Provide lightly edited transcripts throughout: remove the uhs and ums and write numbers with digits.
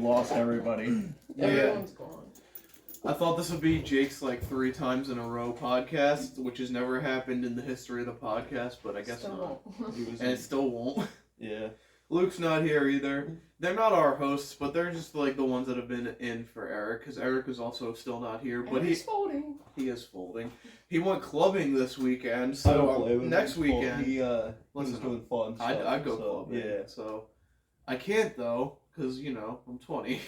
lost everybody. Everyone's gone. I thought this would be Jake's 3 times in a row podcast, which has never happened in the history of the podcast, but I guess Still not. won't. And it still won't. Yeah. Luke's not here either. They're not our hosts, but they're just the ones that have been in for Eric, because Eric is also still not here. But he's folding. He is folding. He went clubbing this weekend, I so don't blame him. next weekend He was listen, doing fun stuff. I'd go so, clubbing. Yeah. So I can't though, because I'm 20.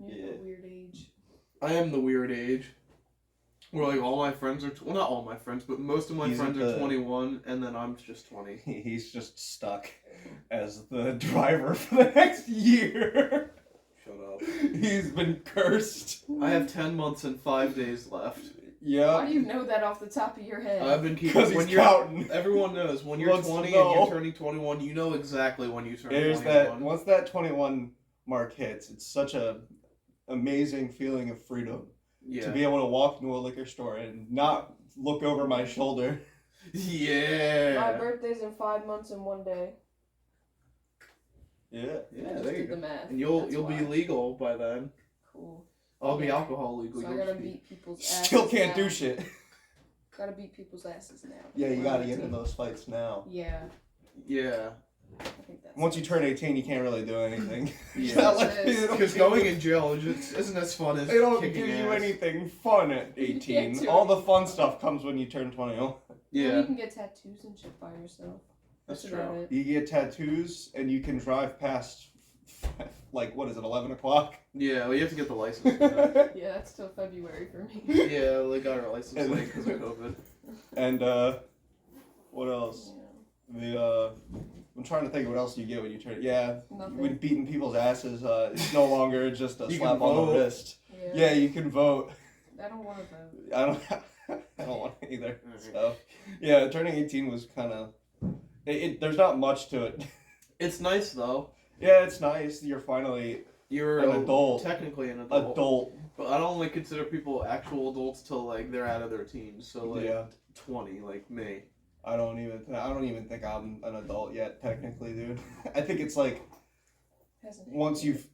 You're the weird age. I am the weird age. Where all my friends are well, not all my friends, but most of my friends are 21, and then I'm just 20. He's just stuck as the driver for the next year. Shut up. He's been cursed. I have 10 months and 5 days left. Yeah. Why do you know that off the top of your head? I've been keeping. Because he's counting. Everyone knows when you're 20 and you're turning 21, you know exactly when you turn 21. Once that 21 mark hits, it's such a amazing feeling of freedom. Yeah. To be able to walk into a liquor store and not look over my shoulder. Yeah. My birthday's in 5 months and 1 day. Yeah. Yeah, I just there you did go. the math. And you'll That's be why. legal by then. Cool. I'll be alcohol legal. So I gotta beat people's asses. Still can't now. do shit. Gotta beat people's asses now. Yeah, you gotta get in those fights now. Yeah. Yeah. I think that's Once you turn 18, you can't really do anything. Yeah. It's not like It is. they don't Because give going you- in jail isn't as fun as They don't kicking give you ass. anything fun at You can't 18. do All the anything fun fun. stuff comes when you turn 21. Well, Yeah. you can get tattoos and shit by yourself. That's about true. it. You get tattoos, and you can drive past, 11 o'clock? Yeah, well, you have to get the license for that. Yeah, that's till February for me. Yeah, they got our license late because of COVID. And, what else? I'm trying to think of what else you get when you turn. Yeah, Nothing. when beating people's asses, it's no longer just a You slap can on the vote. wrist. Yeah, you can vote. I don't want to vote. I don't want to either. Alright. So, yeah, turning 18 was kind of. There's not much to it. It's nice though. Yeah, it's nice. You're finally You're an adult. Technically an adult. But I don't consider people actual adults till they're out of their teens. So Yeah. 20, like me. I don't even think I'm an adult yet, technically, dude. I think it's like Hasn't once you've,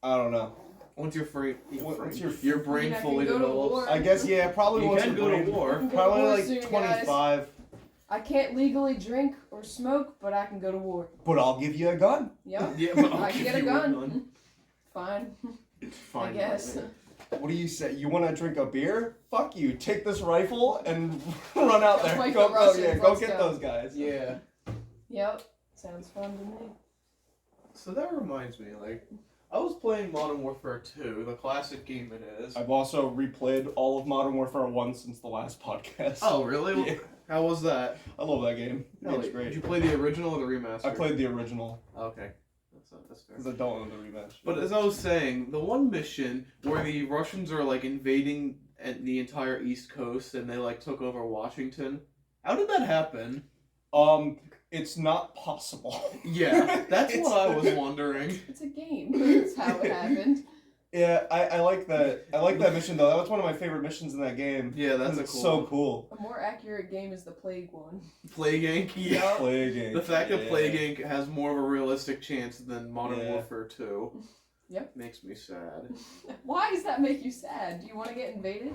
I don't know. Once you're free, Once you're your brain I can fully go to develops. war. I guess probably You once can your go to brain- war. You can go to Probably war like soon, 25. guys. I can't legally drink or smoke, but I can go to war. But I'll give you a gun. Yep. Yeah, but I'll I can give get a you gun. Fine. It's fine. I guess. by me. What do you say? You want to drink a beer? Fuck you. Take this rifle and run out there. Like Go, the go, yeah, Russians, go let's get go. those guys. Yeah. Yep. Sounds fun to me. So that reminds me, I was playing Modern Warfare 2, the classic game it is. I've also replayed all of Modern Warfare 1 since the last podcast. Oh, really? Yeah. How was that? I love that game. Really? It's great. Did you play the original or the remaster? I played the original Okay. That's fair. because I don't own the remaster. But as I was saying, the one mission where the Russians are invading the entire East Coast and they took over Washington, how did that happen? It's not possible. Yeah, that's what I was wondering. It's a game. That's how it happened. Yeah, I like that. I like that mission though. That was one of my favorite missions in that game. Yeah, that's It's cool. so cool. A more accurate game is the Plague one. Plague Inc. Yeah. Plague Inc. The fact that Yeah. Plague Inc. has more of a realistic chance than Modern Yeah. Warfare 2 Yep. makes me sad. Why does that make you sad? Do you want to get invaded?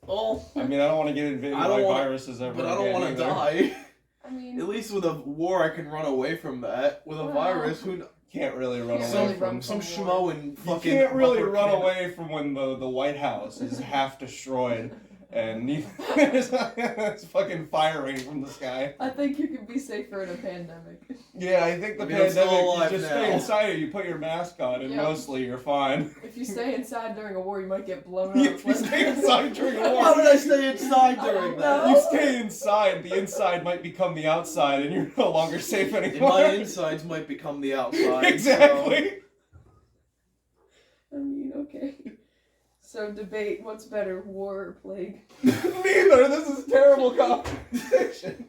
Oh, I mean, I don't want to get invaded I don't by wanna- viruses ever but I don't again want to either. die. I mean, At least with a war, I can run away from that. With a Well, virus, who Can't really run Can't away really from. run some from war. schmo in You fucking. can't really Upper run Canada. away from when the White House is half destroyed and there's fucking firing from the sky. I think you can be safer in a pandemic. Yeah, I think the I mean, I'm still pandemic, alive you just now. stay inside, you put your mask on, and Yeah. mostly you're fine. If you stay inside during a war, you might get blown Yeah, up. if you stay inside during a war. Why would I stay inside I during don't that? know. You stay inside, the inside might become the outside, and you're no longer safe And anymore. my insides might become the outside. Exactly. I mean, okay. So debate, what's better, war or plague? Neither. This is terrible conversation.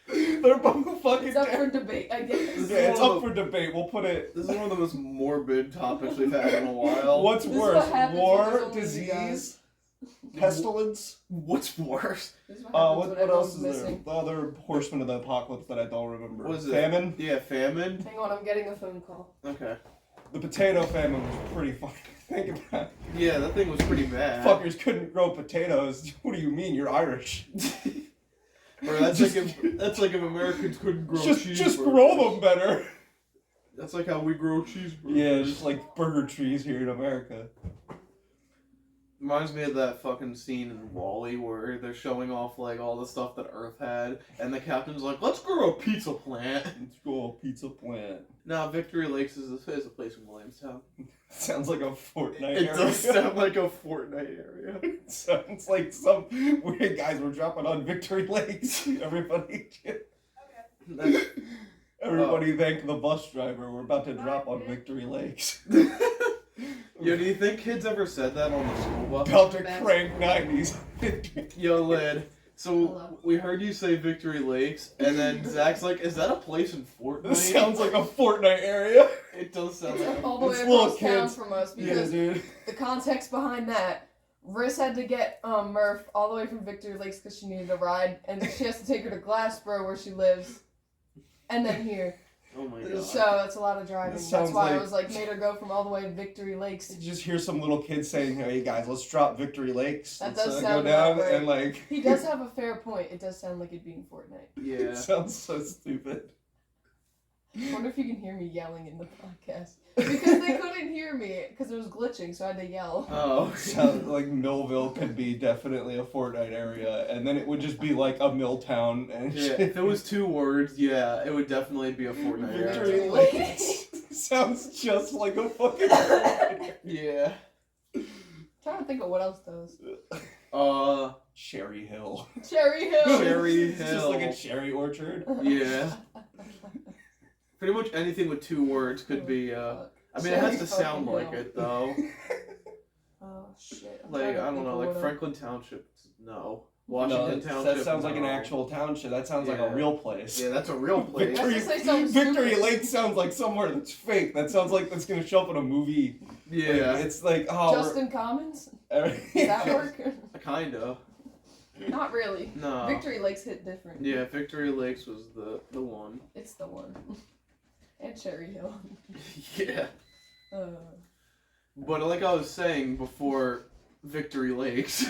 They're both fucking. It's up for debate, I guess. Yeah, it's up for debate. We'll put it. This is one of the most morbid topics we've had in a while. What's This is worse, what happens when war, there's only you disease, guys. pestilence? What's worse? This is what happens What when else everyone's is there? missing. The other horseman of the apocalypse that I don't remember. What is it? Famine? Yeah, famine. Hang on, I'm getting a phone call. Okay. The potato famine was pretty fucking. Think about it. Yeah, that thing was pretty bad. Fuckers couldn't grow potatoes. What do you mean? You're Irish. Or that's like if Americans couldn't grow cheeseburgers. Just grow them better. That's like how we grow cheeseburgers. Yeah, just like burger trees here in America. Reminds me of that fucking scene in Wall-E where they're showing off like all the stuff that Earth had, and the captain's like, "Let's grow a pizza plant." Let's go a pizza plant. Now, Victory Lakes is a place in Williamstown. Sounds like a Fortnite It area. does sound like a Fortnite area. Sounds like some weird guys were dropping on Victory Lakes. Everybody thank the bus driver. We're about to drop on Victory Lakes. Yo, do you think kids ever said that on the school bus? About to crank 90s. Yo, Lid. So Hello. we heard you say Victory Lakes, and then Zach's like, "Is that a place in Fortnite?" This sounds like a Fortnite area. It does sound It's like. all the way It's across little town kids. from us Yeah, because dude. the context behind that, Riss had to get Murph all the way from Victory Lakes because she needed a ride, and she has to take her to Glassboro where she lives, and then here. Oh my god. So that's a lot of driving. This That's sounds why I like- was like, made her go from all the way to Victory Lakes. You just hear some little kids saying, "Hey guys, let's drop Victory Lakes. That Let's does go sound down about right. and like." He does have a fair point. It does sound like it'd be in Fortnite. Yeah. It sounds so stupid. I wonder if you can hear me yelling in the podcast. Because they couldn't hear me, because it was glitching, so I had to yell. Oh. Sounds like Millville could be definitely a Fortnite area, and then it would just be like a mill town and Yeah, shit. if it was 2 words, yeah, it would definitely be a Fortnite Victory area. Lakes sounds just like a fucking Fortnite. Yeah. Trying to think of what else does. Cherry Hill. Cherry Hill! Cherry It's just like a Hill. cherry orchard. Yeah. Pretty much anything with 2 words could be, I mean, it has to Cherry sound fucking like Hill. it, though. Oh, shit. I'm Like, trying to I don't think know, of like what Franklin Township, no. No, Washington Township, that sounds like an no. actual township. That sounds like Yeah. a real place. Yeah, that's a real place. Let's just say something Victory stupid. Lake sounds like somewhere that's fake. That sounds like that's gonna show up in a movie. Yeah, Like, it's like, oh, Justin Commons? we're- Does that work? kinda. Not really. No. Victory Lakes hit different. Yeah, Victory Lakes was the one. It's the one. And Cherry Hill. Yeah. Uh, But like I was saying before Victory Lakes,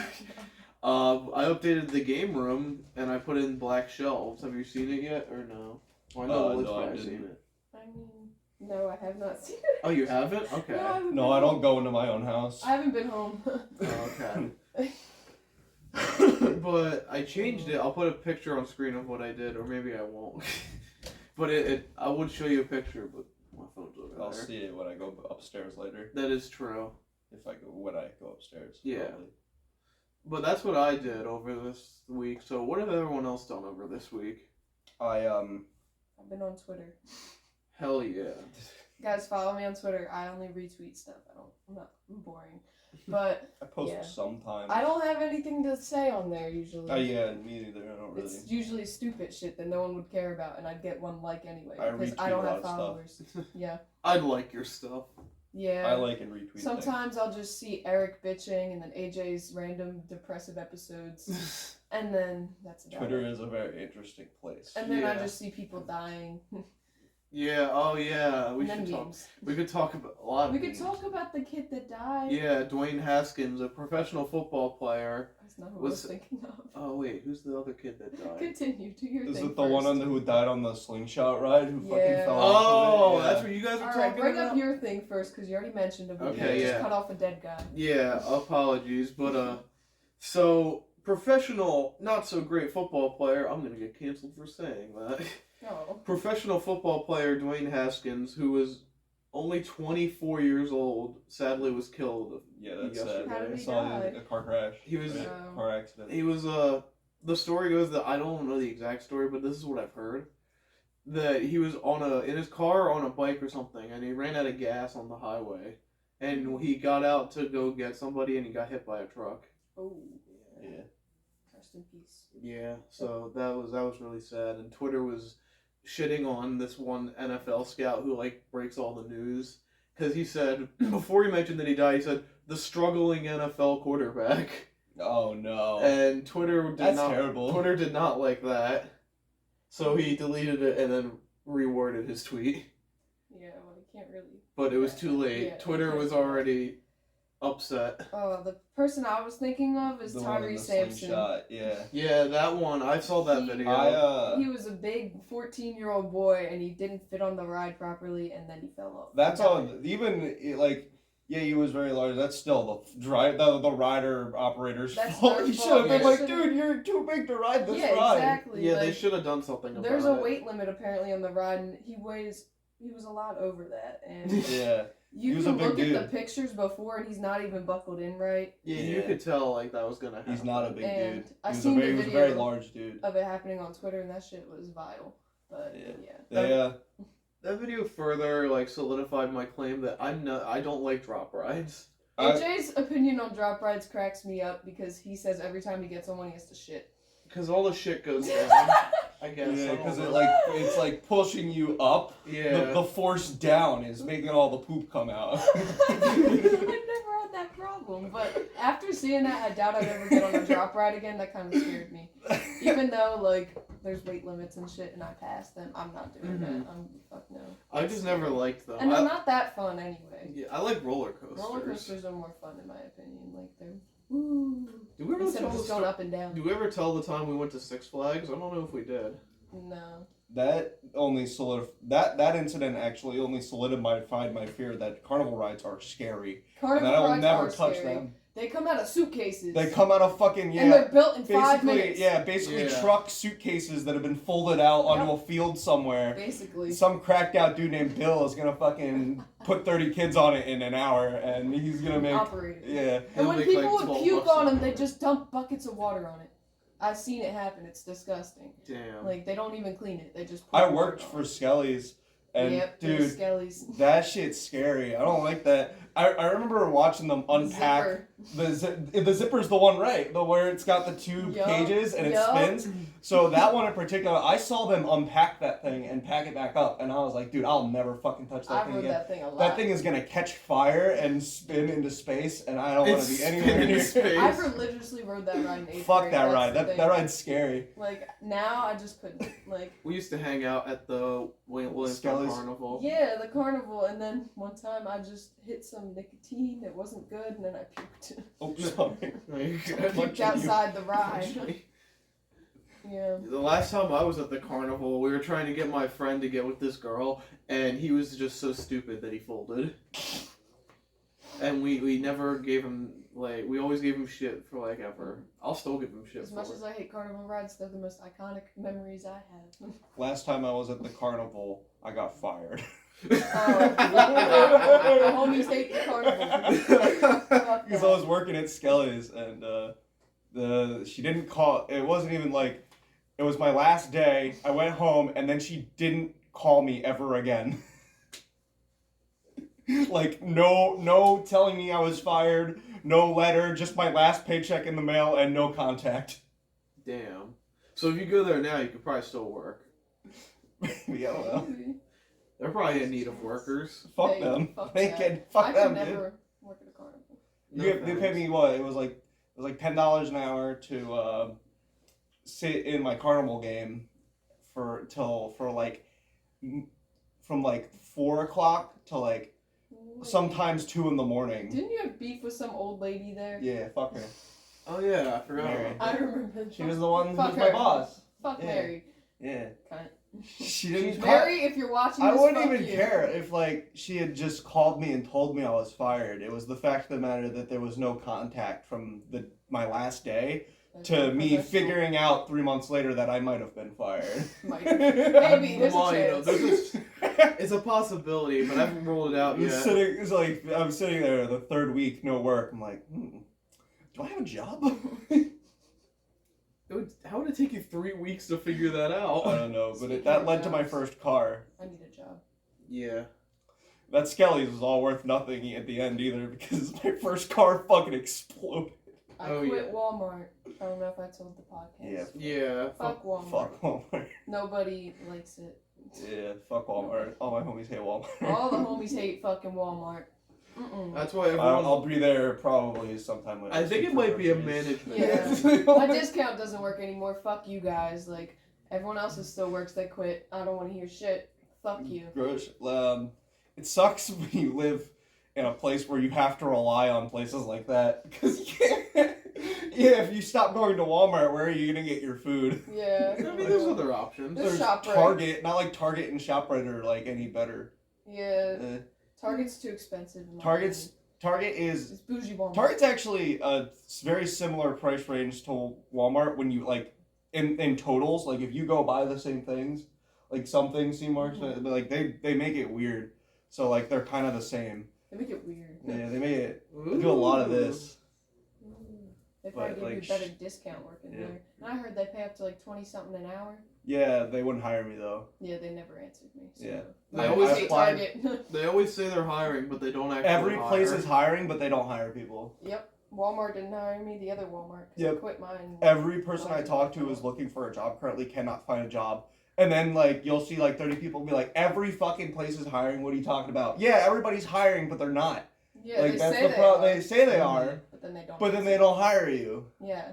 I updated the game room and I put in black shelves. Have you seen it yet or no? Well, I know Liz no, I probably didn't. seen it. I mean, no, I have not seen it. Oh, you haven't? Okay. No, I haven't No, been I don't home. go into my own house. I haven't been home. Oh, okay. But I changed it. I'll put a picture on screen of what I did, or maybe I won't. But I would show you a picture, but my phone's over I'll there. see it when I go upstairs later. That is true. When I go upstairs. Yeah. Probably. But that's what I did over this week. So what have everyone else done over this week? I've been on Twitter. Hell yeah. Guys, follow me on Twitter. I only retweet stuff. I'm boring. But I post Yeah. sometimes. I don't have anything to say on there usually. Yeah, me neither. I don't really. It's usually stupid shit that no one would care about, and I'd get one like anyway I because retweet I don't a lot have of stuff. followers. Yeah, I'd like your stuff. yeah. I like and retweet. Sometimes I'll just see Eric bitching, and then AJ's random depressive episodes, and then that's about Twitter it. is a very interesting place. And then I Yeah. just see people dying. Yeah, oh yeah. We and then should talk. memes. We could talk about a lot of We could memes. talk about the kid that died. Yeah, Dwayne Haskins, a professional football player. That's not who I was Was- thinking of. Oh wait, who's the other kid that died? Continue. Do your Is thing it the one first. who died on the slingshot ride who fucking Yeah. fell off Oh, of it? Yeah. that's what you guys were All talking right, bring about. up your thing first because you already mentioned him. Okay, You just yeah. cut off a dead guy. Yeah, apologies, but so professional, not so great football player. I'm gonna get canceled for saying that. Oh. Professional football player Dwayne Haskins, who was only 24 years old, sadly was killed. Yeah, that's yesterday. How did I he saw die? a car crash. He was- Right? Oh. Car accident. He was the story goes that I don't know the exact story, but this is what I've heard. That he was in his car or on a bike or something, and he ran out of gas on the highway, and he got out to go get somebody, and he got hit by a truck. Oh. Yeah. Rest in peace. Yeah, so that was really sad, and Twitter was shitting on this one NFL scout who like breaks all the news because he said before he mentioned that he died, he said the struggling NFL quarterback, Oh no. and Twitter did That's not. terrible. Twitter did not like that, so he deleted it and then reworded his tweet. Yeah, like can't really. But it was too late. Yeah, Twitter was already upset. Oh, the person I was thinking of is The one in Tyree the Sampson. slingshot, yeah. Yeah, that one. I saw that video. He was a big 14-year-old boy, and he didn't fit on the ride properly, and then he fell off. That's all. Even like, yeah, he was very large. That's still the rider operator's That's fault. their He fault. should have been Yeah. like, dude, you're too big to ride this Yeah, ride. exactly. Yeah, like, they should have done something about it. There's a weight limit apparently on the ride, and he was a lot over that, and Yeah. you He was can a big look dude. at the pictures before, and he's not even buckled in right. Yeah, Yeah. you could tell like that was gonna happen. He's not a big And dude. I He was seen the he was a video. very large dude. Of it happening on Twitter, and that shit was vile. But Yeah. yeah. That video further like solidified my claim that I don't like drop rides. AJ's opinion on drop rides cracks me up because he says every time he gets on one, he has to shit. Because all the shit goes down. I guess. Yeah, I because don't it know. it's like pushing you up. Yeah. The force down is making all the poop come out. I've never had that problem, but after seeing that, I doubt I'd ever get on a drop ride again. That kind of scared me. Even though like there's weight limits and shit, and I passed them, I'm not doing that. Fuck no. I just never liked them. And they're not that fun anyway. Yeah, I like roller coasters. Roller coasters are more fun in my opinion. Like they're woo. Do we ever Instead tell of just the going sto- up and down. Do we ever tell the time we went to Six Flags? I don't know if we did. No. That only that incident actually only solidified my fear that carnival rides are scary. Carnival and that I will rides never are touch scary. them. They come out of suitcases. They come out of fucking And they're built in 5 basically minutes. basically Yeah. truck suitcases that have been folded out onto a field somewhere. Basically. Some cracked out dude named Bill is gonna fucking put 30 kids on it in an hour, and he's gonna make Operated. yeah. And when He'll make, people like, would 12 puke bucks on an them, they hour. just dump buckets of water on it. I've seen it happen. It's disgusting. Damn. Like, they don't even clean it. They just put I water worked on for it. Skelly's, and Yep, dude, those skellies. that shit's scary. I don't like that. I remember watching them unpack. Zipper. The zipper's the one, right? The where it's got the two Yup, cages and it yup. spins. So that one in particular, I saw them unpack that thing and pack it back up, and I was like, dude, I'll never fucking touch that I thing rode again. that thing a lot. That thing is gonna catch fire and spin into space, and I don't want to be Spin anywhere into near. space. I religiously rode that ride in 8th Fuck grade. that That's ride. the That thing. ride's scary. Like, now I just couldn't. Like, We used to hang out at the Williamstown Skelly's. Carnival. yeah, the carnival, and then one time I just hit some nicotine that wasn't good, and then I puked. Oh, sorry. Puked outside the ride. Yeah. The last time I was at the carnival, we were trying to get my friend to get with this girl, and he was just so stupid that he folded. And we never gave him, like, we always gave him shit for, like, ever. I'll still give him shit As for much it. as I hate carnival rides, they're the most iconic memories I have. Last time I was at the carnival, I got fired. Homies hate the carnival. Fuck Because that. I was working at Skelly's, and she didn't call. It wasn't even like it was my last day. I went home, and then she didn't call me ever again. Like no telling me I was fired, no letter, just my last paycheck in the mail, and no contact. Damn. So if you go there now, you could probably still work. Maybe, I don't know. They're probably in need of workers. Fuck Hey, them. fuck They that. can I fuck could them, never work at a carnival. dude. They paid me what? It was like $10 an hour to sit in my carnival game from like 4 o'clock to like sometimes 2 in the morning. Didn't you have beef with some old lady there? Yeah, fuck her. Oh yeah, I forgot. Mary. about I that. remember. She was the one who Fuck was my her. boss. Fuck Yeah. Mary. Yeah. Cunt. She didn't She's call- Mary, if you're watching I this, wouldn't fuck even you. care if like she had just called me and told me I was fired. It was the fact of the matter that there was no contact from my last day That's to me unprofessional. figuring out 3 months later that I might have been fired. Might. Maybe, there's a Well, you know, chance. It's a possibility, but I haven't ruled it out I'm yet. I'm sitting there the 3rd week, no work. I'm like, do I have a job? How would it take you 3 weeks to figure that out? I don't know, but Speaking that of led to my jobs. first car. I need a job. Yeah. That Skelly's was all worth nothing at the end either because my first car fucking exploded. I Oh, quit yeah. Walmart. I don't know if I told the podcast. Yeah. Yeah. Fuck Walmart. Fuck Walmart. Nobody likes it. Yeah, fuck Walmart. All my homies hate Walmart. All the homies hate fucking Walmart. Mm-mm. That's why everyone. I'll be there probably sometime later. I think it might be a management. Yeah. My discount doesn't work anymore. Fuck you guys. Like, everyone else's still works. They quit. I don't want to hear shit. Fuck you. Gross. it sucks when you live in a place where you have to rely on places like that because you can't. Yeah, if you stop going to Walmart, where are you gonna get your food? Yeah. I mean, there's other options. There's ShopRite. Target, not like Target and ShopRite are like any better. Yeah. Target's too expensive. Target is it's bougie Walmart. Target's actually a very similar price range to Walmart when you like in totals. Like if you go buy the same things, like some things seem more expensive, but like they make it weird. So like they're kind of the same. They make it weird. Yeah, they make it. They do a lot of this. They probably But, give you a better discount working there. And I heard they pay up to like 20 something an hour. Yeah, they wouldn't hire me though. Yeah, they never answered me. So. Yeah. They always hate Target. They always say they're hiring, but they don't actually Every place hire. is hiring, but they don't hire people. Yep. Walmart didn't hire me. The other Walmart. Yep. I quit mine. Every person I talk to is looking for a job currently, cannot find a job. And then, like, you'll see, like, 30 people be like, every fucking place is hiring. What are you talking about? Yeah, everybody's hiring, but they're not. Yeah, like, they that's say the problem. They say they are. are, but then they don't. but then they don't hire you. Yeah.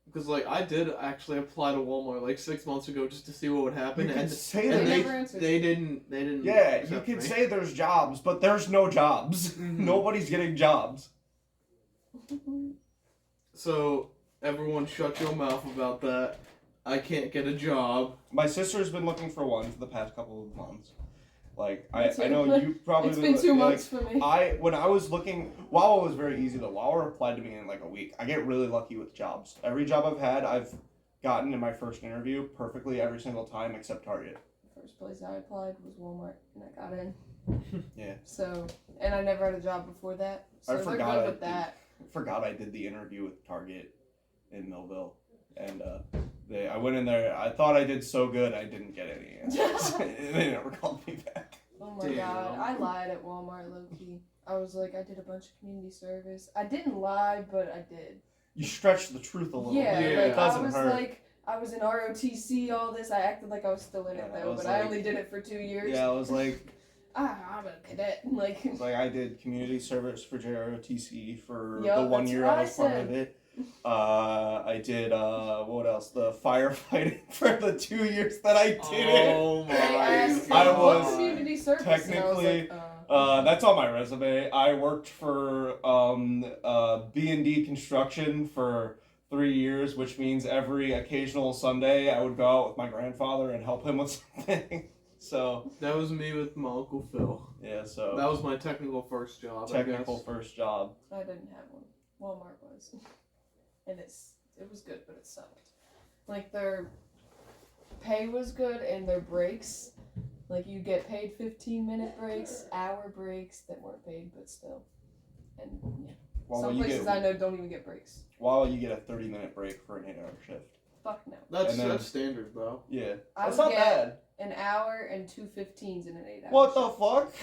Because, like, I did actually apply to Walmart, like, 6 months ago just to see what would happen. You and could say and that. They never answered. they didn't Yeah, you accept could me. say there's jobs, but there's no jobs. Mhm. Nobody's getting jobs. So, everyone shut your mouth about that. I can't get a job. My sister's been looking for one for the past couple of months. Like, I Me too. know you probably... It's been 2 months for me. When I was looking, Wawa was very easy though. Wawa replied to me in like a week. I get really lucky with jobs. Every job I've had, I've gotten in my first interview perfectly every single time except Target. First place I applied was Walmart, and I got in. Yeah. So, and I never had a job before that. So they're forgot good I with that. Forgot I did the interview with Target in Millville, and I went in there. I thought I did so good, I didn't get any answers. They never called me back. Oh my god, I lied at Walmart, low key. I was like, I did a bunch of community service. I didn't lie, but I did. You stretched the truth a little. Yeah, Yeah. like It doesn't I was hurt. like, I was in ROTC, all this. I acted like I was still in it Yeah, I though, was but I like- only did it for 2 years. Yeah, I was like, I'm a cadet. Like, it's like I did community service for JROTC for Yup, the 1 that's year what I I was part said. of it. I did what else? The firefighting for the 2 years that I did it. Oh my they asked me, I what was community service? technically- and I was like, That's on my resume. I worked for B&D Construction for 3 years, which means every occasional Sunday I would go out with my grandfather and help him with something. So That was me with my Uncle Phil. yeah, so That was my technical first job. technical I guess. first job. I didn't have one. Walmart was, and it was good, but it sucked. Like their pay was good, and their breaks, like you get paid 15-minute breaks, hour breaks that weren't paid, but still. And yeah, some places I know don't even get breaks. While you get a 30-minute break for an 8-hour shift. Fuck no. That's standard though. Yeah, I that's would not get bad. an hour and 2 15s in an 8-hour. What the fuck?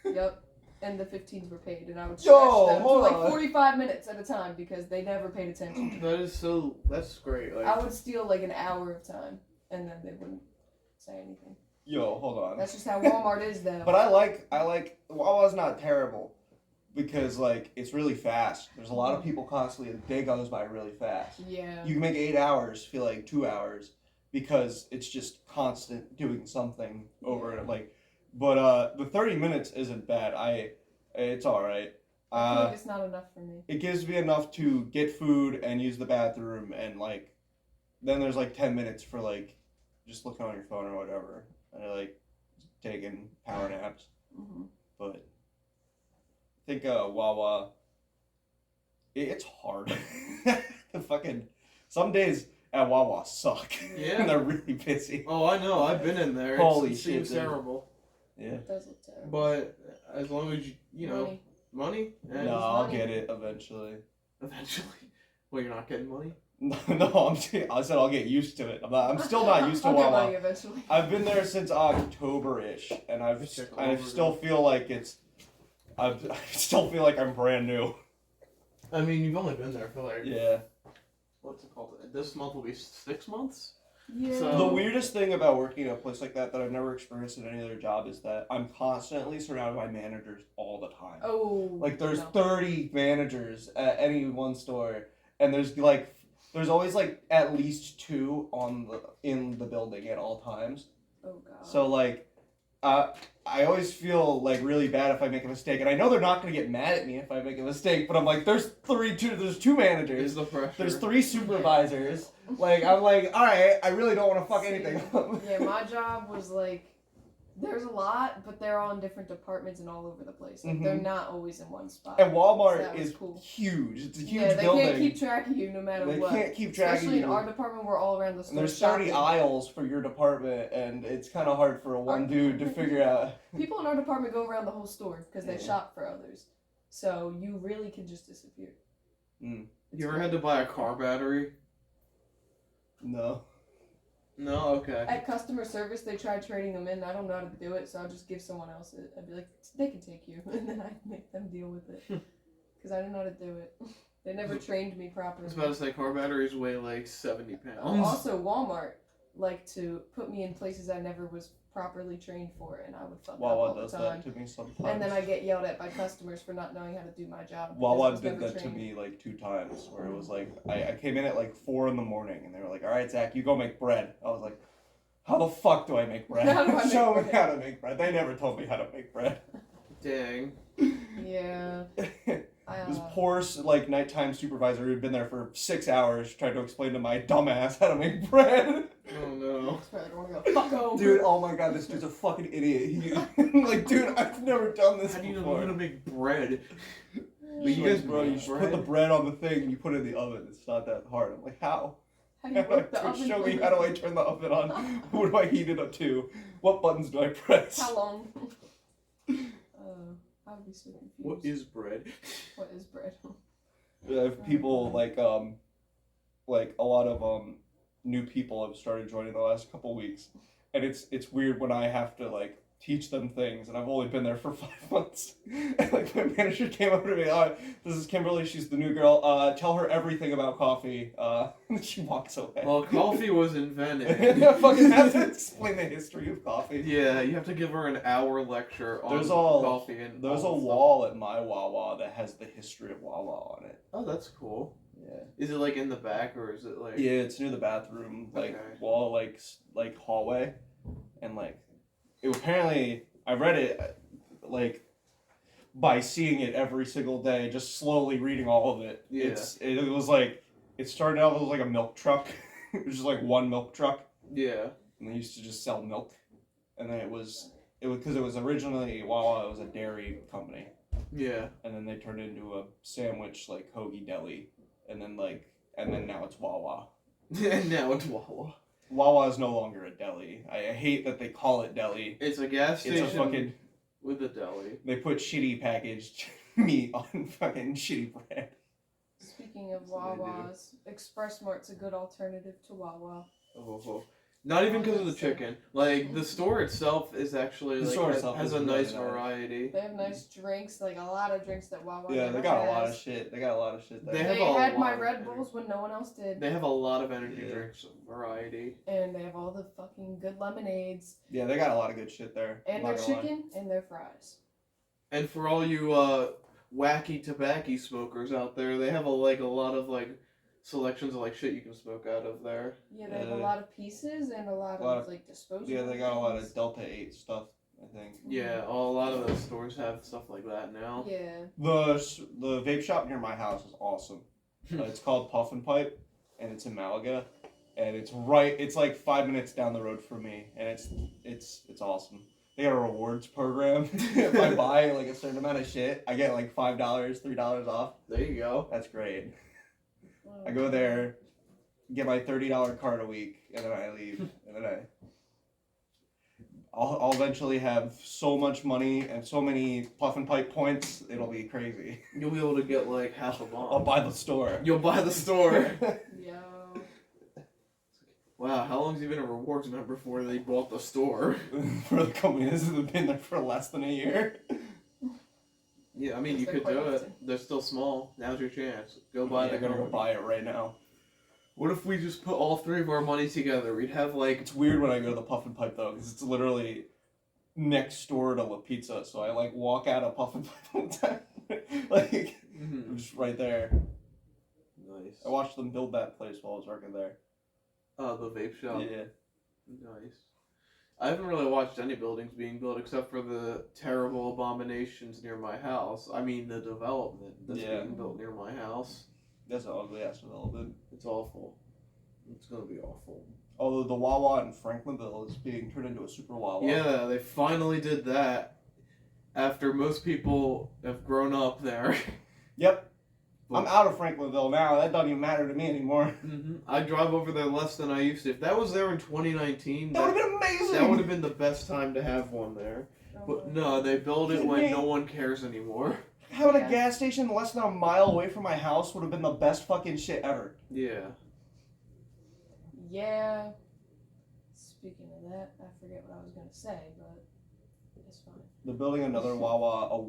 Yep. And the 15s were paid, and I would stretch Yo, them for hold like on. 45 minutes at a time because they never paid attention. That's great. Like, I would steal like an hour of time, and then they wouldn't say anything. Yo, hold on. That's just how Walmart is, though. But I like Wawa's not terrible because like it's really fast. There's a lot of people constantly. The day goes by really fast. Yeah. You can make 8 hours feel like 2 hours because it's just constant doing something over and like. But the 30 minutes isn't bad. It's all right. I feel like it's not enough for me. It gives me enough to get food and use the bathroom and like. Then there's like 10 minutes for like, just looking on your phone or whatever, and like taking power naps. Mm-hmm. But I think Wawa, it's hard. The fucking some days at Wawa suck. Yeah. And they're really busy. oh, I know. I've been in there. Holy it shit, seems dude. terrible. Yeah. It does look terrible. But as long as you know Money. money, and No, I'll money. get it eventually. eventually. Well, you're not getting money. No, I said I'll get used to it. I'm still not used to I'll get Wawa. money eventually. I've been there since October-ish, and I Check I over still feel like I still feel like I'm brand new. I mean, you've only been there for like Yeah. what's it called? This month will be 6 months. Yeah. So- The weirdest thing about working at a place like that I've never experienced in any other job is that I'm constantly surrounded by managers all the time. Oh. Like there's no. 30 managers at any one store, and there's always like at least 2 in the building at all times. Oh god. So like I always feel like really bad if I make a mistake, and I know they're not gonna get mad at me if I make a mistake. But I'm like, there's two managers, It's the pressure. there's 3 supervisors. Like I'm like, all right, I really don't want to fuck anything up. Yeah, my job was like, there's a lot, but they're all in different departments and all over the place. Like they're not always in one spot. And Walmart So is cool. huge. It's a huge Yeah, they building. can't keep track of you no matter They what. can't keep track Especially of you. in our department, we're all around the store. And there's 30 shopping. aisles for your department, and it's kind of hard for one dude to figure out. People in our department go around the whole store because they shop for others. So you really can just disappear. You ever had to buy a car battery? No. No? Okay. At customer service, they tried trading them in. I don't know how to do it, so I'll just give someone else it. I'd be like, they can take you. And then I'd make them deal with it. Because I don't know how to do it. They never trained me I properly. was about to say, car batteries weigh like 70 pounds. Also, Walmart liked to put me in places I never was properly trained for, and I would fuck up Wawa all does the time. that to me sometimes. And then I get yelled at by customers for not knowing how to do my job. because I Wawa was did never that to trained. me like 2 times, where it was like I came in at like 4 in the morning, and they were like, "All right, Zach, you go make bread." I was like, "How the fuck do I make bread? How do I make Show me bread?" how to make bread." They never told me how to make bread. Dang. Yeah. This poor like nighttime supervisor who'd been there for 6 hours tried to explain to my dumbass how to make bread. Oh no. Fuck home. Dude, oh my god, this dude's a fucking idiot. Like, dude, I've never done this How do you know before. how to make bread? But you guys, bro, you just put the bread on the thing and you put it in the oven. It's not that hard. I'm like, how? How do you work the oven? Show me, how do I turn the oven on? What do I heat it up to? What buttons do I press? How long? I would be so confused. What is bread? What is bread? If people like a lot of new people have started joining the last couple weeks, and it's weird when I have to like teach them things, and I've only been there for 5 months. And like my manager came over to me, "Oh, this is Kimberly. She's the new girl. Tell her everything about coffee." And she walks away. Well, coffee was invented. I fucking have to explain the history of coffee. Yeah, you have to give her an hour lecture on There's coffee and There's a all wall at my Wawa that has the history of Wawa on it. Oh, that's cool. Yeah. Is it like in the back or is it like? Yeah, it's near the bathroom, like Okay. wall, like hallway, and like it apparently I read it like by seeing it every single day, just slowly reading all of it. Yeah. It was like it started out with like a milk truck. It was just like one milk truck, Yeah. and they used to just sell milk, and then it was because it was originally Wawa. It was a dairy company, Yeah. and then they turned it into a sandwich like hoagie deli, and then now it's Wawa. And now it's Wawa. Wawa is no longer a deli. I hate that they call it deli. It's a gas station It's a fucking. with a deli. They put shitty packaged meat on fucking shitty bread. Speaking of That's what they do. Wawa's, Express Mart's a good alternative to Wawa. Oh. Not even because of the chicken. Like the store itself is actually The like store itself has is a really nice nice. variety. They have nice drinks, like a lot of drinks that Wawa Yeah, never they got a lot of has. shit. They got a lot of shit there. They have They a had my lot of Red energy. Bulls when no one else did. They have a lot of energy Yeah. drinks variety. And they have all the fucking good lemonades. Yeah, they got a lot of good shit there. And I'm their not gonna lie. chicken and their fries. And for all you wacky tobacco smokers out there, they have a lot of like selections of like shit you can smoke out of there. Yeah, they have a lot of pieces and a lot of like disposable. Yeah, they got a lot things. of Delta 8 stuff, I think. Yeah, a lot of those stores have stuff like that now. Yeah. The vape shop near my house is awesome. It's called Puff and Pipe, and it's in Malaga, and it's like 5 minutes down the road from me, and it's awesome. They got a rewards program. If I buy like a certain amount of shit, I get like $5, $3 off. There you go. That's great. I go there, get my $30 card a week, and then I leave, and then I'll eventually have so much money and so many Puff and Pipe points, it'll be crazy. You'll be able to get like half a I'll bomb. buy the store. You'll buy the store. Yo. Wow, how long has he been a rewards member before they bought the store? For the company that has been there for less than a year. Yeah, I mean you They're could quite do often. it. They're still small. Now's your chance. Go buy Yeah, the I'm gonna go company. buy it right now. What if we just put all three of our money together? We'd have like It's weird when I go to the Puff and Pipe though, because it's literally next door to La Pizza, so I like walk out of Puff and Pipe all the time. Like, I'm just right there. Nice. I watched them build that place while I was working there. The vape shop. Yeah. Nice. I haven't really watched any buildings being built except for the terrible abominations near my house. I mean, the development that's being built near my house. That's an ugly ass development. It's awful. It's gonna be awful. Although the Wawa in Franklinville is being turned into a super Wawa. Yeah, they finally did that after most people have grown up there. Yep. But, I'm out of Franklinville now. That doesn't even matter to me anymore. I drive over there less than I used to. If that was there in 2019, That would have been amazing. that would have been the best time to have one there. But no, they build it when no one cares anymore. Having a gas station less than a mile away from my house would have been the best fucking shit ever. Yeah. Yeah. Speaking of that, I forget what I was gonna say, but it's fine. They're building another Wawa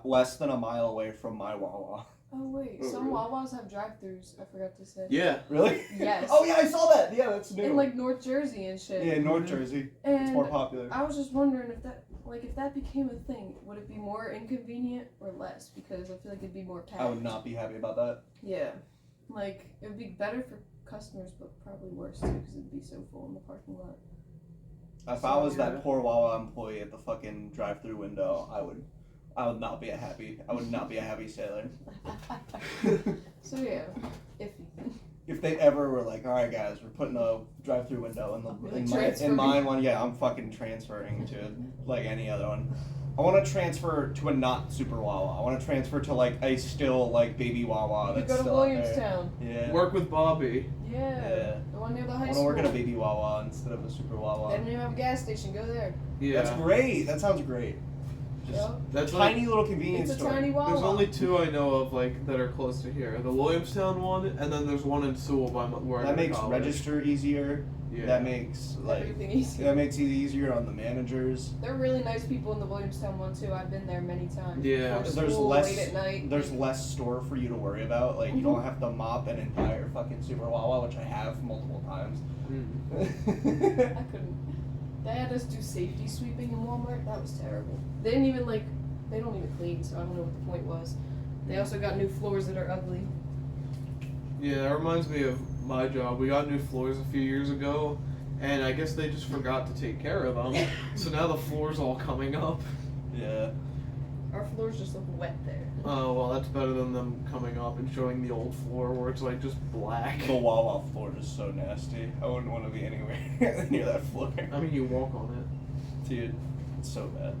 less than a mile away from my Wawa. Oh wait, Oh, some really? Wawas have drive-throughs. I forgot to say. Yeah. Really? Yes. Oh yeah, I saw that. Yeah, that's new. In like North Jersey and shit. yeah, in North Jersey, And it's more popular. I was just wondering if that became a thing, would it be more inconvenient or less? Because I feel like it'd be more packed. I would not be happy about that. Yeah. Like, it would be better for customers, but probably worse too, because it'd be so full in the parking lot. If I was that poor Wawa employee at the fucking drive-through window, I would not be I would not be a happy sailor. So yeah, iffy. If they ever were like, all right guys, we're putting a drive-through window in mine one, yeah, I'm fucking transferring to like any other one. I want to transfer to a not super Wawa. I want to transfer to like a still like baby Wawa You that's go to still out there. Williamstown. Yeah. Work with Bobby. Yeah. The one near the I high want to school. work at a baby Wawa instead of a super They Wawa. don't even have a gas station. Go there. Yeah. That's great. That sounds great. Just Yep. That's like, tiny little convenience It's a store. tiny Wawa. there's only two I know of like that are close to here. The Williamstown one, and then there's one in Sewell by where I That go to makes college. register easier. Yeah. That makes like Everything easy. that makes it easier on the managers. They're really nice people in the Williamstown one too. I've been there many times. Yeah. Before There's school, less- late at night. There's less store for you to worry about. Like you Mhm. don't have to mop an entire fucking super Wawa, which I have multiple times. I couldn't. They had us do safety sweeping in Walmart. That was terrible. They didn't even they don't even clean, so I don't know what the point was. They also got new floors that are ugly. Yeah, that reminds me of my job. We got new floors a few years ago, and I guess they just forgot to take care of them. So now the floor's all coming up. Yeah. Our floors just look wet there. Oh, well, that's better than them coming up and showing the old floor where it's like just black. The Wawa floor is so nasty. I wouldn't want to be anywhere near that floor. I mean, you walk on it. Dude, it's so bad.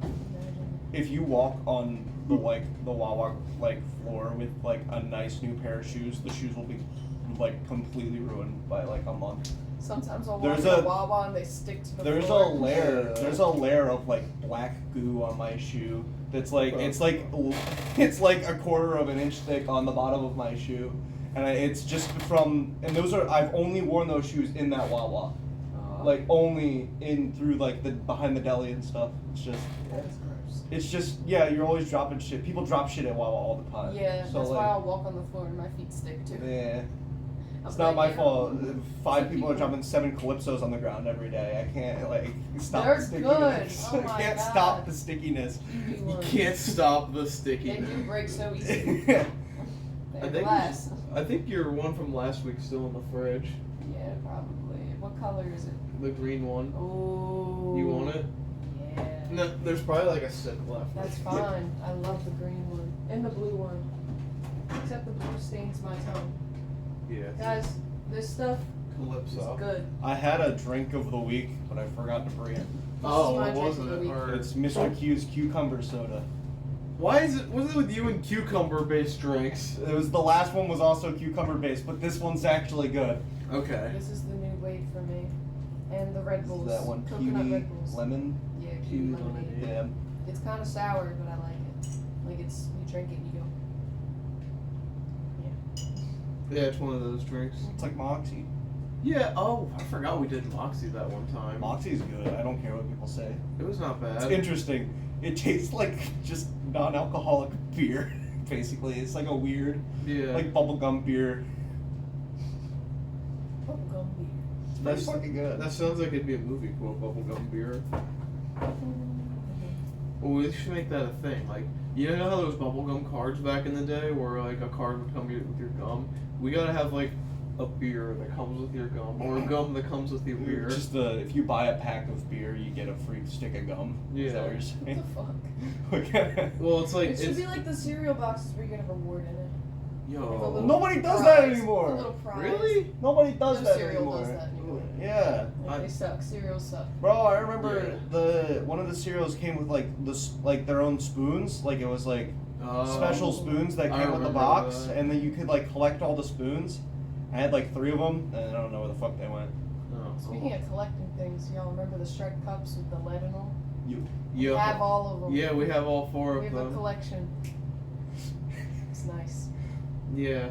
Imagine. If you walk on the Wawa floor with like a nice new pair of shoes, the shoes will be like completely ruined by like a month. Sometimes I'll walk There's in a a- Wawa and they stick to the There's floor. there's a layer of like black goo on my shoe that's like it's like a quarter of an inch thick on the bottom of my shoe, and it's just from I've only worn those shoes in that Wawa, like only in through like the behind the deli and stuff. It's just That is gross. it's just yeah, you're always dropping shit. People drop shit at Wawa all the time. Yeah, so that's like why I'll walk on the floor and my feet stick to it. yeah. I'll It's be not like, my yeah. fault. 5 Some people are people- dropping 7 calypsos on the ground every day. I can't like stop They're the stickiness. good. Oh my I can't God. stop the stickiness. You You ones. can't stop the They sticky. do break so easy. Yeah. They're think glass. I think your one from last week's still in the fridge. Yeah, probably. What color is it? The green one. Oh. You want it? Yeah. No, there's probably like a sip left. That's fine. I love the green one. And the blue one. Except the blue stains my tongue. Yeah. Guys, this stuff is Calypso. good. I had a drink of the week, but I forgot to bring it. Oh, This is my what drink wasn't of the it? week. Or It's Mr. Q's cucumber soda. why is it? What's it with you and cucumber-based drinks? It was the last one was also cucumber based, but this one's actually good. Okay. This is the new wave for me. And the Red Bulls. That one Coconut kiwi Red Bulls. lemon. Yeah, Kiwi kiwi lemonade. Yeah. It's kind of sour, but I like it. Like you drink it and you go. Yeah, it's one of those drinks. It's like Moxie. Yeah. Oh, I forgot we did Moxie that one time. Moxie's good. I don't care what people say. It was not It's bad. interesting. It tastes like just non-alcoholic beer, basically. It's like a weird, Yeah. like bubblegum beer. Bubblegum beer. It's pretty That's- fucking good. That sounds like it'd be a movie quote, bubblegum beer. Well, we should make that a thing. Like, you know how those bubblegum cards back in the day where like a card would come with your gum? We gotta have like a beer that comes with your gum, or a gum that comes with your beer. Just if you buy a pack of beer, you get a free stick of gum. Is that what you're What saying? the fuck? Okay. Well, it's like It should be like the cereal boxes where you get a reward in it. Like a yo. little Nobody does prize, that a anymore. little prize. Really? Nobody does No that cereal anymore. does that anymore. Yeah. Like, they suck. Cereals suck. Bro, I remember one of the cereals came with like their own spoons. Like it was like special spoons that I came with the remember box, that. and then you could like collect all the spoons. I had like 3 of them, and I don't know where the fuck they went. Oh, Speaking of collecting things, y'all remember the Shrek cups with the lead in them? We Yo. have all of them. Yeah, we have all 4 We of have a them. collection. It's nice. Yeah.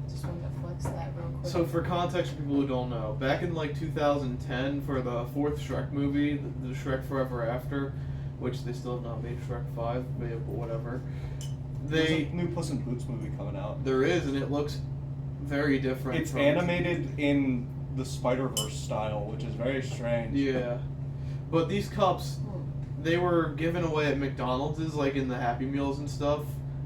Just wanted to flex that real quick. So for context for people who don't know, back in like 2010 for the 4th Shrek movie, the Shrek Forever After, which they still have not made Shrek 5, but whatever. There's a new Puss in Boots movie coming out. There is, and it looks very different. It's animated in the Spider-Verse style, which is very strange. Yeah. But these cups, they were given away at McDonald's, like in the Happy Meals and stuff,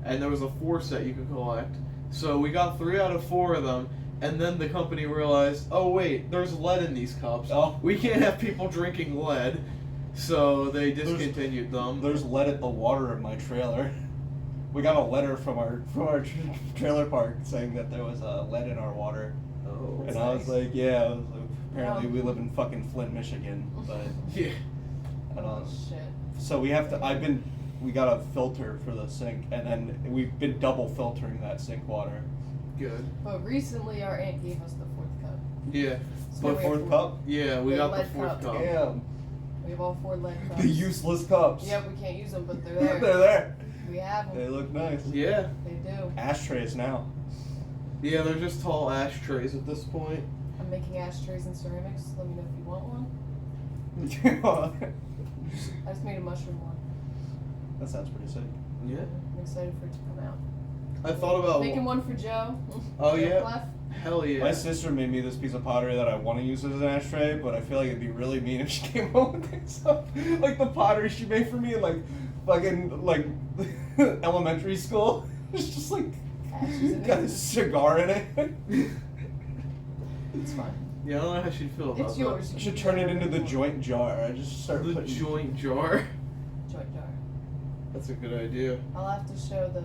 and there was a 4 set you could collect. So we got 3 out of 4 of them, and then the company realized, oh wait, there's lead in these cups. Oh. We can't have people drinking lead, so they discontinued them. There's lead at the water in my trailer. We got a letter from our trailer park saying that there was lead in our water, Oh. and That's I was nice. like, yeah. I was like, apparently Yeah. we live in fucking Flint, Michigan, but Yeah. I Oh don't. shit. So we have to. We got a filter for the sink, and then we've been double filtering that sink water. Good. But recently our aunt gave us the 4th cup. Yeah. So But we have 4th cup? Yeah, we The got the lead 4th cup. cup. Damn. We have all 4 lead cups. The useless cups. Yep, we can't use them, but they're there. They're there. We have They them. look nice. Yeah. They do. Ashtrays now. Yeah, they're just tall ashtrays at this point. I'm making ashtrays and ceramics. Let me know if you want one. I just made a mushroom one. That sounds pretty sick. Yeah. I'm excited for it to come out. I thought about. Making one for Joe. Oh, Joe yeah. Clef. Hell yeah. My sister made me this piece of pottery that I want to use as an ashtray, but I feel like it'd be really mean if she came home with it. So, like the pottery she made for me in like fucking like elementary school. It's just like Ashes in got a it. cigar in it. It's fine. Yeah, I don't know how she'd feel about It's that. yours. I should turn it into the joint jar. I just start The putting joint jar. Joint jar. That's a good idea. I'll have to show the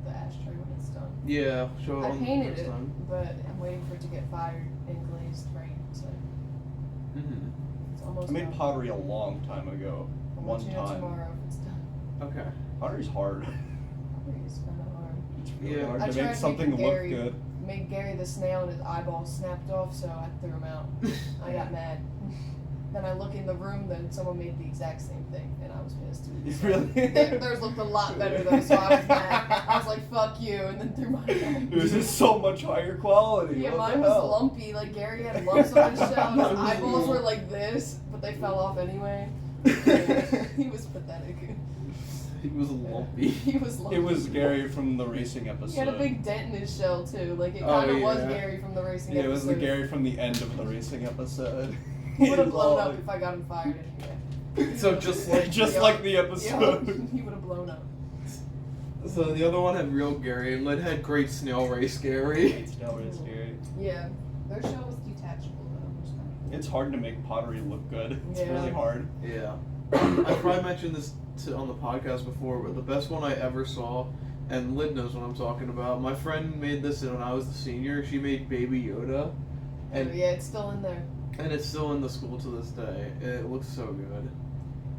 ashtray when it's done. Yeah, show it I on the painted first it, time. but I'm waiting for it to get fired and glazed right. So Mm-hmm. it's almost I made done. pottery a long time ago. I'll One let you know time. tomorrow if it's done. Okay. Pottery's hard. Pottery is kind of hard. It's really Yeah. hard I to tried make something making look Gary- good. Made Gary the snail and his eyeball snapped off, so I threw him out. I got mad. Then I look in the room, then someone made the exact same thing, and I was pissed. So Really? Theirs looked a lot better though, so I was mad. I was like, "Fuck you," and then threw mine out. It was just so much higher quality. Yeah, What mine the was hell? lumpy. Like Gary had lumps on his shell, and his eyeballs were like this, but they fell off anyway. He was pathetic. He was lumpy. He was lumpy. It was Gary from the racing episode. He had a big dent in his shell too. Like it Oh, kind of was yeah. Gary from the racing Yeah, it episode. was the Gary from the end of the racing episode. He would have was blown all up if I got him fired anyway. So just like just Yeah. like the Yeah, episode. he would have blown up. So the other one had real Gary, and Lid had Great Snail Race Gary. It's never as Gary. Yeah, their shell was detachable though. Which kind of It's hard to make pottery look good. It's Yeah. really hard. Yeah. I probably mentioned this on the podcast before, but the best one I ever saw, and Lid knows what I'm talking about. My friend made this when I was the senior. She made Baby Yoda, and yeah, it's still in there. it's still in the school to this day. It looks so good.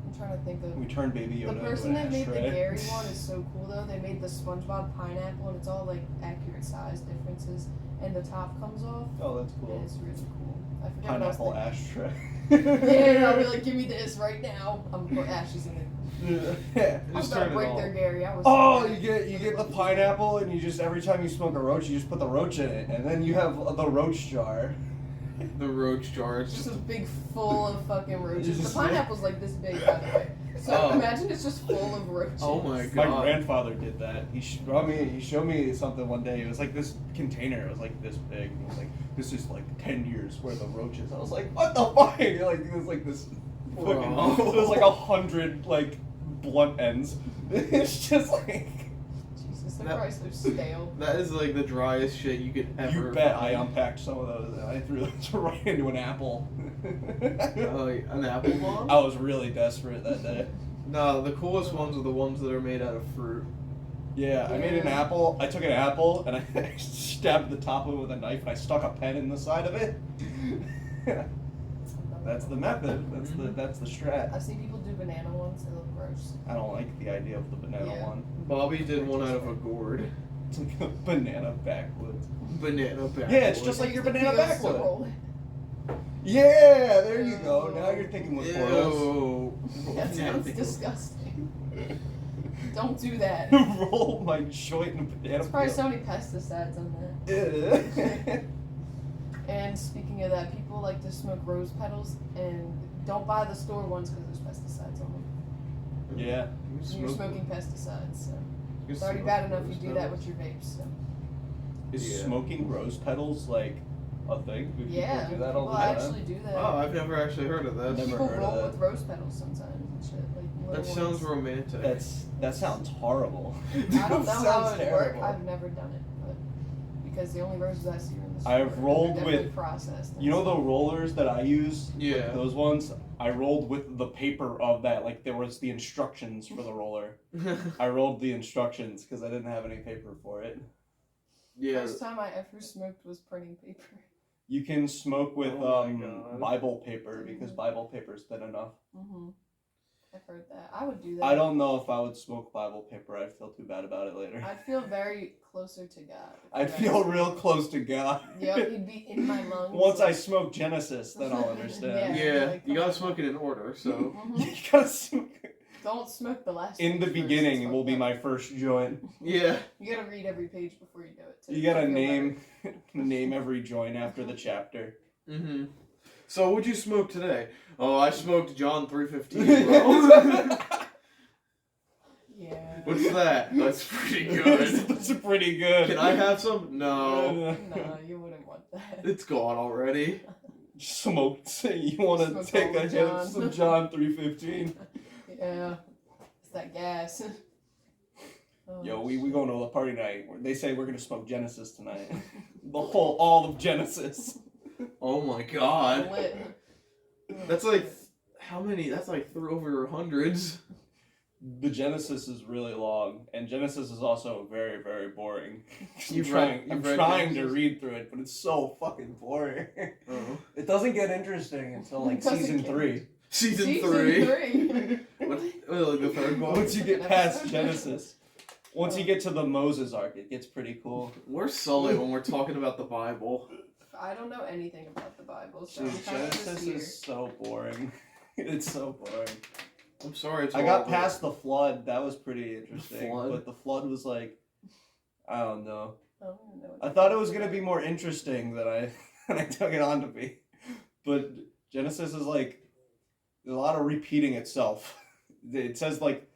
I'm trying to think of. We turned Baby Yoda The person into that an made the ashtray. Gary one is so cool though. They made the SpongeBob pineapple, and it's all like accurate size differences, and the top comes off. Oh, that's And cool. it's really cool. I forget Pineapple what I was ashtray. thinking. Yeah, I'll be like, give me this right now. I'm gonna put ashes in it. Yeah. I'm Just gonna turn it break on. their Gary. I was. Oh, so you get the pineapple, and you just every time you smoke a roach, you just put the roach in it, and then you have the roach jar. The roach jar. It's It's just just a big full of fucking roaches. It's The just- pineapple's like this big, by the way. So Oh. imagine it's just full of roaches. Oh my My God. grandfather did that. He showed me something one day. It was like this container. It was like this big. It was like, this is like 10 years worth of roaches. I was like, what the fuck? Like it was like this. Fucking, Bro. it was like 100 like blunt ends. It's just like. Jesus because they're probably so stale. That is like the driest shit you could ever. You bet I find. unpacked some of those and I threw those right into an apple. An apple bomb? I was really desperate that day. No, the coolest ones are the ones that are made out of fruit. Yeah, I made an Yeah. apple. I took an apple and I stabbed the top of it with a knife and I stuck a pen in the side of it. That's the method. That's the strat. I've seen people do banana ones. They look gross. I don't like the idea of the banana Yeah. one. Bobby did one out of a gourd. It's like a banana backwoods. Banana back. Yeah, it's just like your banana Peels to backwood. roll Yeah, there you go. Now you're thinking with portals. Ew. it. That sounds disgusting. Don't do that. Roll my joint in a banana There's probably peel. so many pesticides on that. Ew. And speaking of that, people like to smoke rose petals and don't buy the store ones because there's pesticides on them. Yeah. You're smoking pesticides, so You it's already smoke bad enough you rose do that petals? with your vapes. So. Is Yeah. smoking rose petals like a thing? Do Yeah, people do that all people the time? actually do that. Oh, I've never actually heard of that. Never People heard of roll that. with rose petals sometimes and shit. Like That little sounds ones. romantic. That sounds horrible. I don't know how Sounds it would terrible. work. I've never done it, but because the only roses I see are in the store. I've and rolled they're definitely with- processed. and You know the stuff. rollers that I use? Yeah. Like those ones? I rolled with the paper of that. Like there was the instructions for the roller. I rolled the instructions because I didn't have any paper for it. Yeah. First time I ever smoked was printing paper. You can smoke with Oh my God. Bible paper because Bible paper is thin enough. Mhm. I've heard that. I would do that. I don't know if I would smoke Bible paper. I'd feel too bad about it later. I'd feel very closer to God. I'd feel real close to God. Yep, he'd be in my lungs. Once I like- smoke Genesis, then I'll understand. Yeah. Yeah, like, you come gotta on. smoke it in order, so. Mhm. You gotta smoke. Don't smoke the last In page the first, beginning it's will fucked be up. my first joint. Yeah. You gotta read every page before you do it. Too. You gotta to feel name name every joint after the chapter. Mm-hmm. So, what'd you smoke today? Oh, I smoked John 3:15, bro. better. Yeah. What's that? That's pretty good. That's pretty good. Can I have some? No. No, you wouldn't want that. It's gone already. Smoked. You want to Smoked take all a the hit of John. some John 3:15? Yeah. It's that gas. Oh, Yo, we going to a party night. They say we're gonna smoke Genesis tonight. All of Genesis. Oh my god. lit. That's like, how many? That's like over hundreds. The Genesis is really long, and Genesis is also very, very boring. You've I'm read trying to Genesis? read through it, but it's so fucking boring. Oh. It doesn't get interesting until like It doesn't season get 3. Season 3. 3. What, like the third one? Once you get Second past episode. Genesis, once you get to the Moses arc, it gets pretty cool. We're sully when we're talking about the Bible. I don't know anything about the Bible, so Dude, I'm kind of just Genesis here. is so boring. It's so boring. I'm sorry, it's I got horrible. past the flood. That was pretty interesting. flood? But the flood was like, I don't know. I don't even know what I the thought it fuck was gonna be more interesting than I took it on to be. But Genesis is like there's a lot of repeating itself. It says like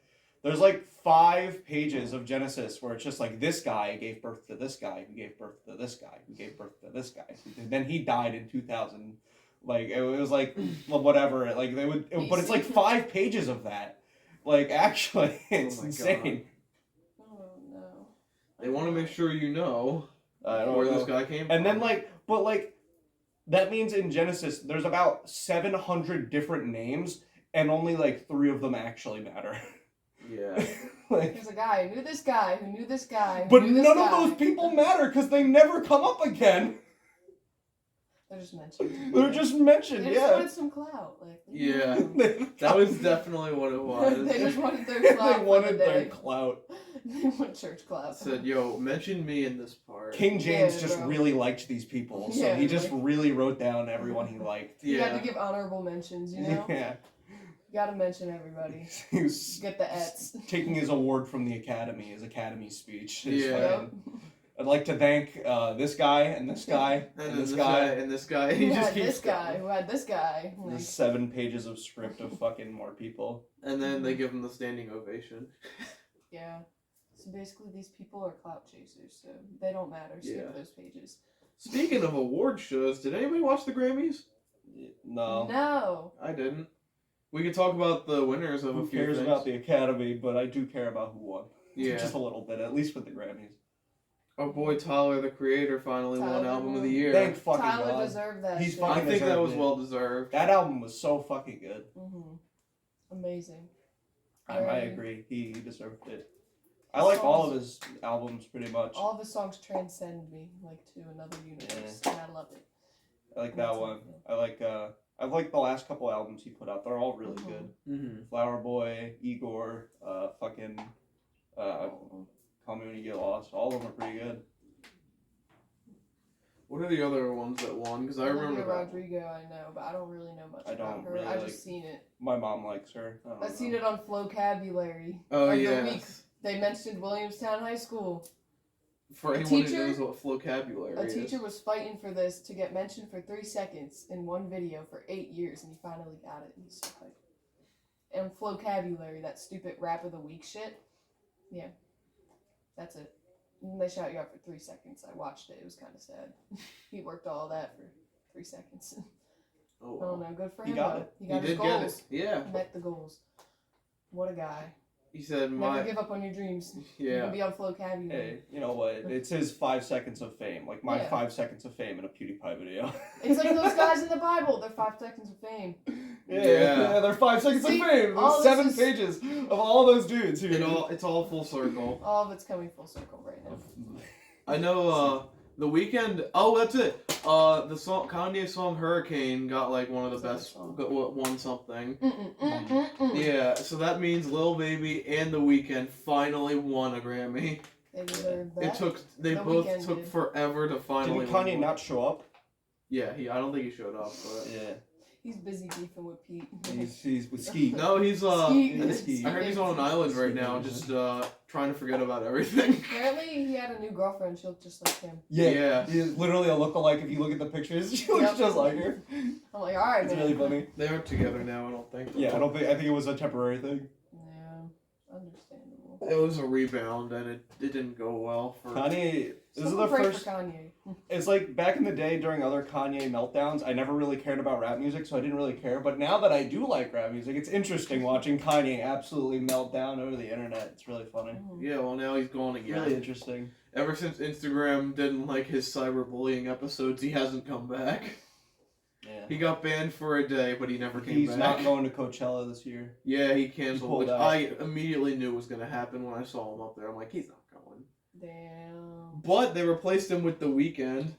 there's like 5 pages of Genesis where it's just like this guy gave birth to this guy, who gave birth to this guy, who gave birth to this guy. And then he died in 2000. Like it was like well, whatever. Like they would, but it's like 5 pages of that. Like actually, it's my insane. Oh no. They want to make sure you know I don't where know. this guy came from. And then but that means in Genesis there's about 700 different names and only like 3 of them actually matter. Yeah. Like, There's a guy who knew this guy who knew this guy. Who but knew this none guy. of those people matter because they never come up again. They're just mentioned. They're just mentioned, They just yeah. wanted some clout. Like, Yeah. They- That was definitely what it was. They just wanted their they clout. wanted for the their day. clout. They want church clout. Said, yo, mention me in this part. King James Yeah, just bro. really liked these people, so Yeah, he just like- really wrote down everyone he liked. You Yeah. had to give honorable mentions, you know? Yeah. You gotta mention everybody. He was Get the Ets. taking his award from the Academy, his Academy speech. His Yeah. fucking- I'd like to thank this guy and this guy And and this this guy guy. and this guy. Who He just had keeps this guy? going. Who had this guy? Like, There's 7 pages of script of fucking more people. And then they give him the standing ovation. yeah. So basically, these people are clout chasers, so they don't matter. Skip Yeah. those pages. Speaking of award shows, did anybody watch the Grammys? No. No. I didn't. We could talk about the winners of a Who few cares things. about the Academy, but I do care about who won. Yeah. Just a little bit, at least with the Grammys. Our boy Tyler, the Creator, finally won Tyler Album of the won. Year. Thank fucking Tyler God. deserved that. He's shit. fucking I think that deserved was it. well deserved. That album was so fucking good. Amazing. I Very- agree. He deserved it. I like all of his albums pretty much. All of his songs transcend me, like, to another universe, and I love it. I like that one. I like the last couple albums he put out. They're all really good. Mm-hmm. Flower Boy, Igor, fucking Call Me When You Get Lost. All of them are pretty good. What are the other ones that won? Because I Olivia remember that. Rodrigo, I know, but I don't really know much I about don't her. really I like- just seen it. My mom likes her. I've seen it on Flocabulary. Oh, Like, yeah. the week they mentioned Williamstown High School. For A anyone who teacher- knows what vocabulary A is. teacher was fighting for this to get mentioned for 3 seconds in one video for 8 years, and he finally got it. And he's so hyped. And Flocabulary, that stupid rap of the week shit. Yeah, that's it. And they shout you out for 3 seconds. I watched it. It was kind of sad. He worked all that for 3 seconds. Oh, I don't know. Good for He him. got though. it. He got he his did get goals. it. Yeah. He met the goals. What a guy. He said, Never give up on your dreams. You Yeah. can be on Flocabulary. Hey, you know what? It's his 5 seconds of fame. Like my Yeah. 5 seconds of fame in a PewDiePie video. It's like those guys in the Bible. They're 5 seconds of fame. Yeah, they're 5 seconds See, of fame. all There's this 7 pages of all those dudes who. It's all full circle. All of it's coming full circle right now. I know, The Weeknd. Oh, that's it. The song, Kanye song "Hurricane" got like one of the best. Won something. Yeah, so that means Lil Baby and The Weeknd finally won a Grammy. They deserve that. It took. They The both Weeknd took did. forever to finally. Didn't Kanye win one. not show up? Yeah, I don't think he showed up, but. Yeah. He's busy beefing with Pete. He's with Ski. No, he's Ski. I heard he's on an island right now, just trying to forget about everything. Apparently, he had a new girlfriend. She looked just like him. Yeah. He's literally a lookalike if you look at the pictures. She looks Yep. just like her. I'm like, all right, It's man. really funny. They aren't together now, I don't think. Yeah, I think it was a temporary thing. Yeah, understandable. It was a rebound, and it didn't go well for. Kanye. This is Someone the pray first. for Kanye. It's like back in the day during other Kanye meltdowns, I never really cared about rap music, so I didn't really care. But now that I do like rap music, it's interesting watching Kanye absolutely melt down over the internet. It's really funny. Yeah, well, now he's gone again. Really interesting. Ever since Instagram didn't like his cyberbullying episodes, he hasn't come back. Yeah. He got banned for a day, but he never came He's back. not going to Coachella this year. Yeah, he canceled, pulled which out. I immediately knew was going to happen when I saw him up there. I'm like, he's not going. Damn. But they replaced him with The Weeknd.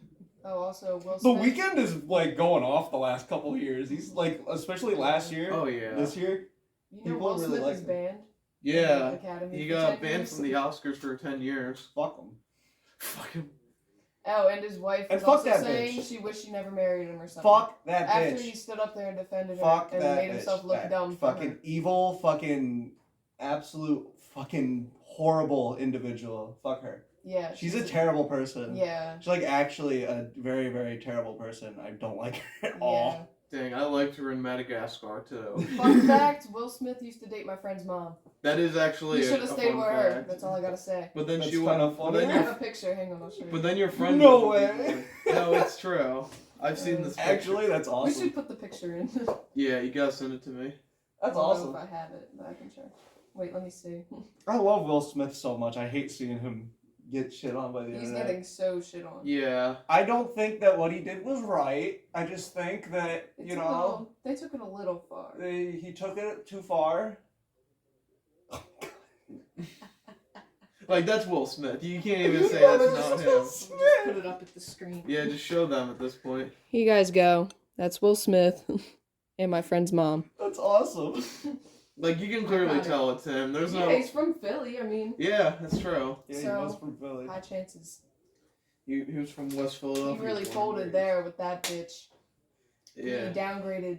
Oh, also, Will The Smith. Weeknd is like going off the last couple of years. He's like, especially last year. Oh, yeah. This year. You know, people Will really Smith like is him. banned. Yeah. Academy He for got 10 banned years. from the Oscars for 10 years. Fuck him. Fuck him. Oh, and his wife And was fuck also that saying bitch. she wished she never married him or something. Fuck that After bitch. he stood up there and defended Fuck her and that made bitch. himself look That dumb for fucking her. evil, fucking absolute, fucking horrible individual. Fuck her. Yeah. She's a terrible person. Yeah. She's like actually a very, very terrible person. I don't like her at all. Dang, I liked her in Madagascar, too. Yeah. Fun fact, Will Smith used to date my friend's mom. That is actually You a should have stayed fun with her. fact. That's all I gotta say. But then That's she kinda went. funny. But then I have your a picture. Hang on, I'll show you. But then your friend. No way. No, it's true. I've seen this. Picture. Actually, that's We awesome. should put the picture in. Yeah, you gotta send it to me. That's I don't know awesome. if I have it, but I can check. Wait, let me see. I love Will Smith so much. I hate seeing him get shit on by the He's internet. getting so shit on. Yeah. I don't think that what he did was right. I just think that, They you took know, they took it a little far. he took it too far. Like, that's Will Smith. You can't even say that's not him. Just put it up at the screen. Yeah, just show them at this point. Here you guys go. That's Will Smith and my friend's mom. That's awesome. Like, you can clearly Iconic. tell it's him. There's Yeah, no. he's from Philly. I mean, Yeah, that's true. Yeah, he So, was from Philly. high chances. He was from West He Philadelphia. really folded there with that bitch. Yeah. He downgraded.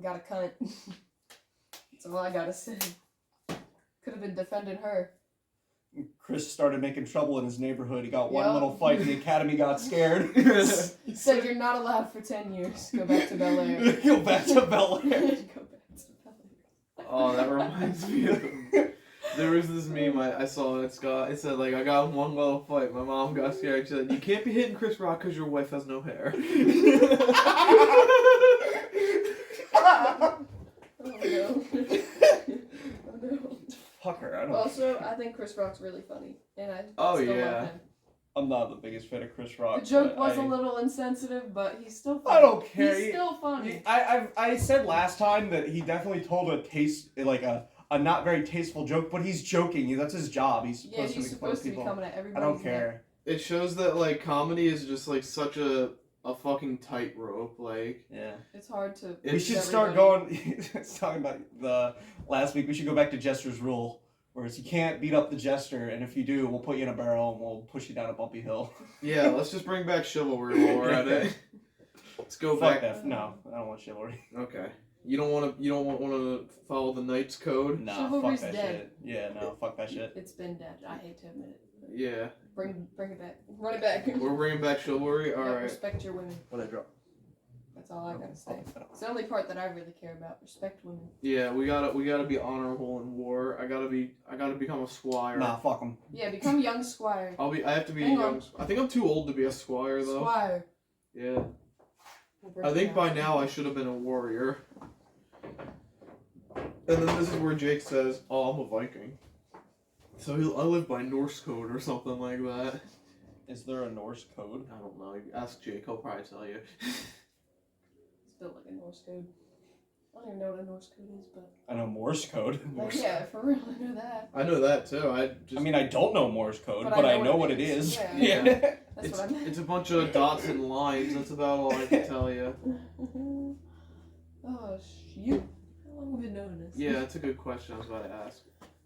Got a cunt. That's all I gotta say. Could have been defending her. Chris started making trouble in his neighborhood. He got one Yep. little fight and the academy got scared. He said you're not allowed for 10 years. Go back to Bel Air. Go back to Bel Go Air. back to Bel Air. Oh, that reminds me of. There was this meme I saw and it said, like, I got in one little fight. My mom got scared. She said, you can't be hitting Chris Rock because your wife has no hair. Oh no. Oh no. Fuck her. I don't Also, Also, I think Chris Rock's really funny, and I Oh, still yeah. love him. I'm not the biggest fan of Chris Rock. The joke but was I, a little insensitive, but he's still funny. I don't care. He's still funny. I said last time that he definitely told a not very tasteful joke, but he's joking. That's his job. He's supposed Yeah, to he's make fun of supposed to be people. coming at I everybody. don't care. It shows that like comedy is just like such a fucking tightrope. Like Yeah. It's hard to. We please should start everybody. going. It's talking about the last week. We should go back to Jester's rule, where it's you can't beat up the jester, and if you do, we'll put you in a barrel and we'll push you down a bumpy hill. yeah, let's just bring back chivalry while we're at it. Let's go Fuck back. that. No, I don't want chivalry. Okay. You don't want to follow the knight's code. Nah, Chivalry's fuck that dead. shit. Yeah, no, fuck that shit. It's been dead. I hate to admit it. Yeah, Bring it back. Run it back. we're bringing back chivalry. All Yeah, right. Respect your women. What I drop? That's all I gotta say. It's the only part that I really care about. Respect women. Yeah, we gotta be honorable in war. I gotta become a squire. Nah, fuck them. Yeah, become young squire. I have to be Hang a on. young. I think I'm too old to be a squire though. Squire. Yeah. We'll break I it think down. by now I should have been a warrior. And then this is where Jake says, "Oh, I'm a Viking." So I live by Norse code or something like that. Is there a Norse code? I don't know. Ask Jake. He'll probably tell you. It's built like a Norse code. I don't even know what a Norse code is, but I know Morse code. like, yeah, for real, I know that. I know that too. I mean, I don't know Morse code, but I know what it is. Yeah. Yeah. That's It's, what I meant. it's a bunch of dots and lines. That's about all I can tell you. Oh shoot! How long have we been doing this? Yeah, that's a good question. I was about to ask.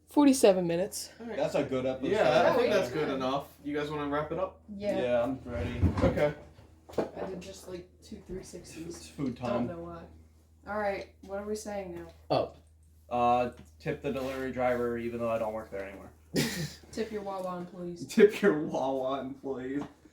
47 minutes. That's a good episode. Yeah, I think yeah. that's good enough. You guys want to wrap it up? Yeah. Yeah, I'm ready. Okay. I did just like 2 360s. It's food Don't time. know why. All right, what are we saying now? Tip the delivery driver, even though I don't work there anymore. Tip your Wawa employees. Tip your Wawa employees.